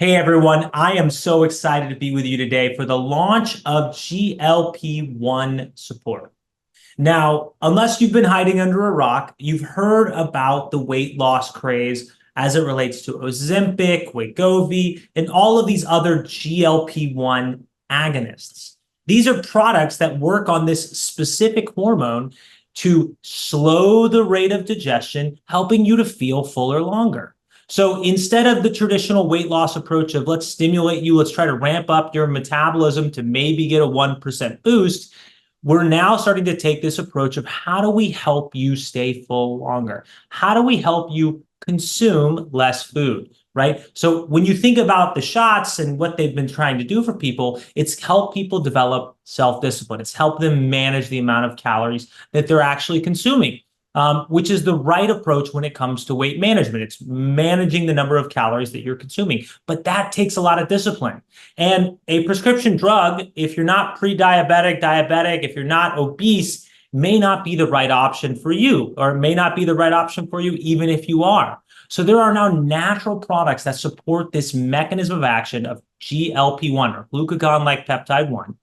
Hey everyone, I am so excited to be with you today for the launch of GLP-1 support. Now, unless you've been hiding under a rock, you've heard about the weight loss craze as it relates to Ozempic, Wegovy, and all of these other GLP-1 agonists. These are products that work on this specific hormone to slow the rate of digestion, helping you to feel fuller longer. So instead of the traditional weight loss approach of let's stimulate you, let's try to ramp up your metabolism to maybe get a 1% boost, we're now starting to take this approach of how do we help you stay full longer? How do we help you consume less food, right? So when you think about the shots and what they've been trying to do for people, it's help people develop self-discipline. It's help them manage the amount of calories that they're actually consuming. Which is the right approach when it comes to weight management. It's managing the number of calories that you're consuming, but that takes a lot of discipline. And a prescription drug, if you're not pre-diabetic, diabetic, if you're not obese, may not be the right option for you, or it may not be the right option for you even if you are. So there are now natural products that support this mechanism of action of GLP-1 or glucagon-like peptide 1.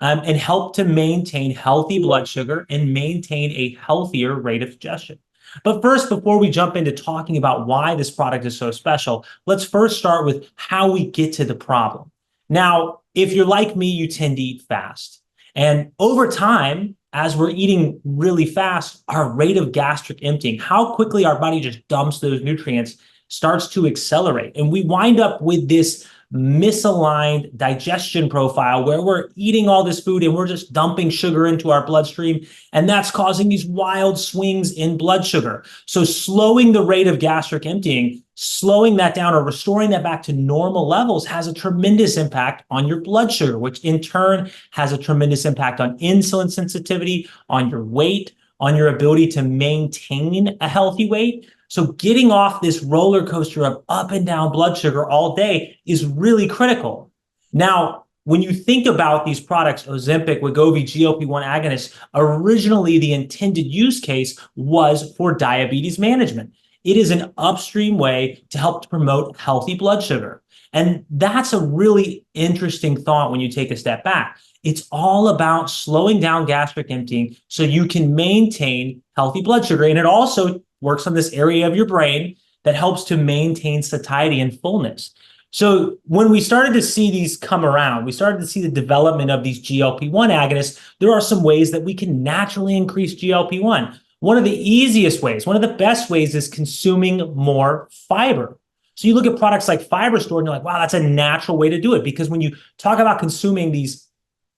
And help to maintain healthy blood sugar and maintain a healthier rate of digestion. But first, before we jump into talking about why this product is so special, let's first start with how we get to the problem. Now, if you're like me, you tend to eat fast. And over time, as we're eating really fast, our rate of gastric emptying, how quickly our body just dumps those nutrients, starts to accelerate. And we wind up with this misaligned digestion profile where we're eating all this food and we're just dumping sugar into our bloodstream, and that's causing these wild swings in blood sugar. So slowing the rate of gastric emptying, slowing that down or restoring that back to normal levels has a tremendous impact on your blood sugar, which in turn has a tremendous impact on insulin sensitivity, on your weight, on your ability to maintain a healthy weight. So getting off this roller coaster of up and down blood sugar all day is really critical. Now, when you think about these products, Ozempic, Wegovy, GLP-1 agonists, originally the intended use case was for diabetes management. It is an upstream way to help to promote healthy blood sugar. And that's a really interesting thought when you take a step back. It's all about slowing down gastric emptying so you can maintain healthy blood sugar. And it also works on this area of your brain that helps to maintain satiety and fullness. So when we started to see these come around, we started to see the development of these GLP-1 agonists, there are some ways that we can naturally increase GLP-1. One of the easiest ways, one of the best ways is consuming more fiber. So you look at products like Fiber Store and you're like, wow, that's a natural way to do it. Because when you talk about consuming these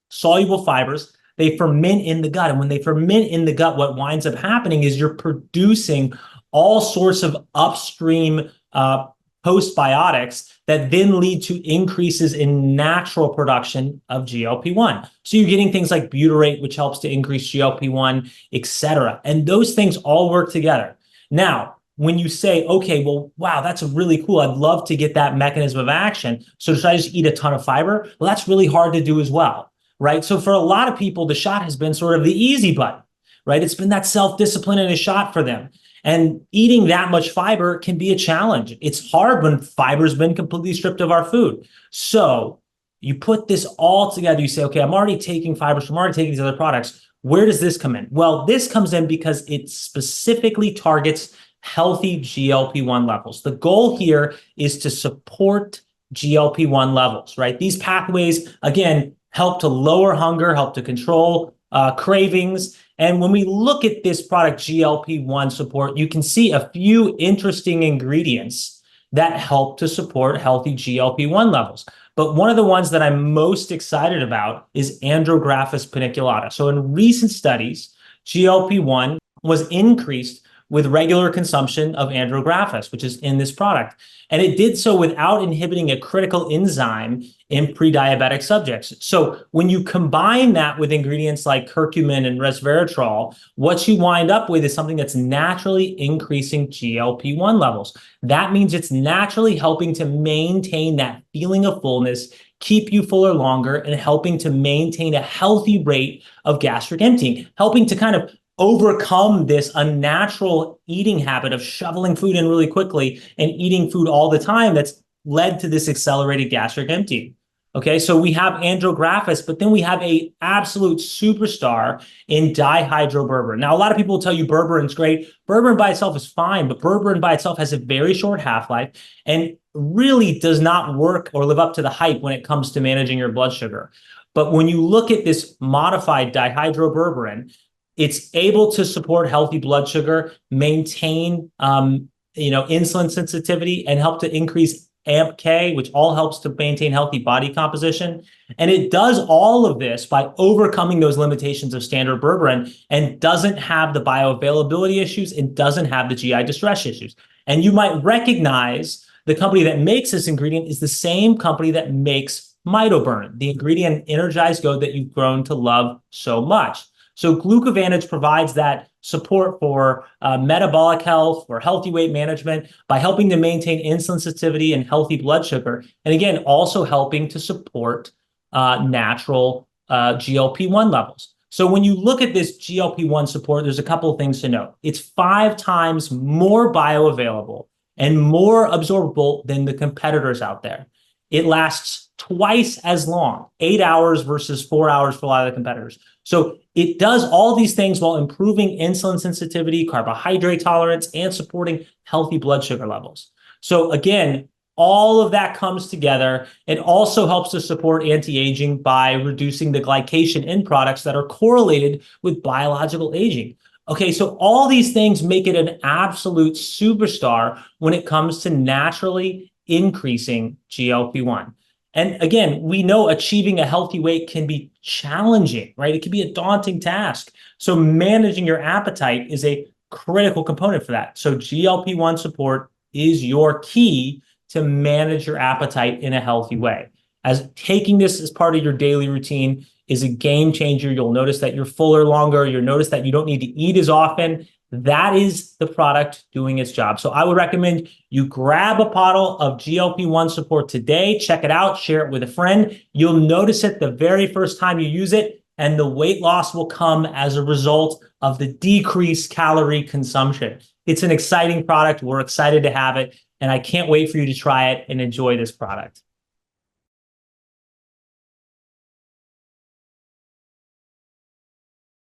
soluble fibers, they ferment in the gut. And when they ferment in the gut, what winds up happening is you're producing all sorts of upstream postbiotics that then lead to increases in natural production of GLP-1. So you're getting things like butyrate, which helps to increase GLP-1, et cetera. And those things all work together. Now, when you say, okay, well, wow, that's really cool. I'd love to get that mechanism of action. So should I just eat a ton of fiber? Well, that's really hard to do as well. Right? So for a lot of people, the shot has been sort of the easy button, right? It's been that self-discipline and a shot for them. And eating that much fiber can be a challenge. It's hard when fiber's been completely stripped of our food. So you put this all together, you say, okay, I'm already taking fibers, I'm already taking these other products. Where does this come in? Well, this comes in because it specifically targets healthy GLP-1 levels. The goal here is to support GLP-1 levels, right? These pathways, again, help to lower hunger, help to control cravings. And when we look at this product, GLP-1 support, you can see a few interesting ingredients that help to support healthy GLP-1 levels. But one of the ones that I'm most excited about is Andrographis paniculata. So in recent studies, GLP-1 was increased with regular consumption of Andrographis, which is in this product. And it did so without inhibiting a critical enzyme in pre-diabetic subjects. So when you combine that with ingredients like curcumin and resveratrol, what you wind up with is something that's naturally increasing GLP-1 levels. That means it's naturally helping to maintain that feeling of fullness, keep you fuller longer, and helping to maintain a healthy rate of gastric emptying, helping to kind of overcome this unnatural eating habit of shoveling food in really quickly and eating food all the time that's led to this accelerated gastric emptying. Okay, so we have andrographis, but then we have a absolute superstar in dihydroberberine. Now, a lot of people will tell you berberine's great. Berberine by itself is fine, but berberine by itself has a very short half-life and really does not work or live up to the hype when it comes to managing your blood sugar. But when you look at this modified dihydroberberine, it's able to support healthy blood sugar, maintain insulin sensitivity, and help to increase AMP-K, which all helps to maintain healthy body composition. And it does all of this by overcoming those limitations of standard berberine and doesn't have the bioavailability issues and doesn't have the GI distress issues. And you might recognize the company that makes this ingredient is the same company that makes Mitoburn, the ingredient in Energize Go that you've grown to love so much. So Glucovantage provides that support for metabolic health, for healthy weight management by helping to maintain insulin sensitivity and healthy blood sugar. And again, also helping to support natural GLP-1 levels. So when you look at this GLP-1 support, there's a couple of things to note. It's 5 times more bioavailable and more absorbable than the competitors out there. It lasts twice as long, 8 hours versus 4 hours for a lot of the competitors. So it does all these things while improving insulin sensitivity, carbohydrate tolerance, and supporting healthy blood sugar levels. So again, all of that comes together. It also helps to support anti-aging by reducing the glycation in products that are correlated with biological aging. Okay, so all these things make it an absolute superstar when it comes to naturally increasing GLP-1. And again, we know achieving a healthy weight can be challenging, right? It can be a daunting task. So managing your appetite is a critical component for that. So GLP-1 support is your key to manage your appetite in a healthy way. As taking this as part of your daily routine is a game changer. You'll notice that you're fuller longer. You'll notice that you don't need to eat as often. That is the product doing its job. So I would recommend you grab a bottle of GLP-1 support today, check it out, share it with a friend. You'll notice it the very first time you use it, and the weight loss will come as a result of the decreased calorie consumption. It's an exciting product. We're excited to have it, and I can't wait for you to try it and enjoy this product.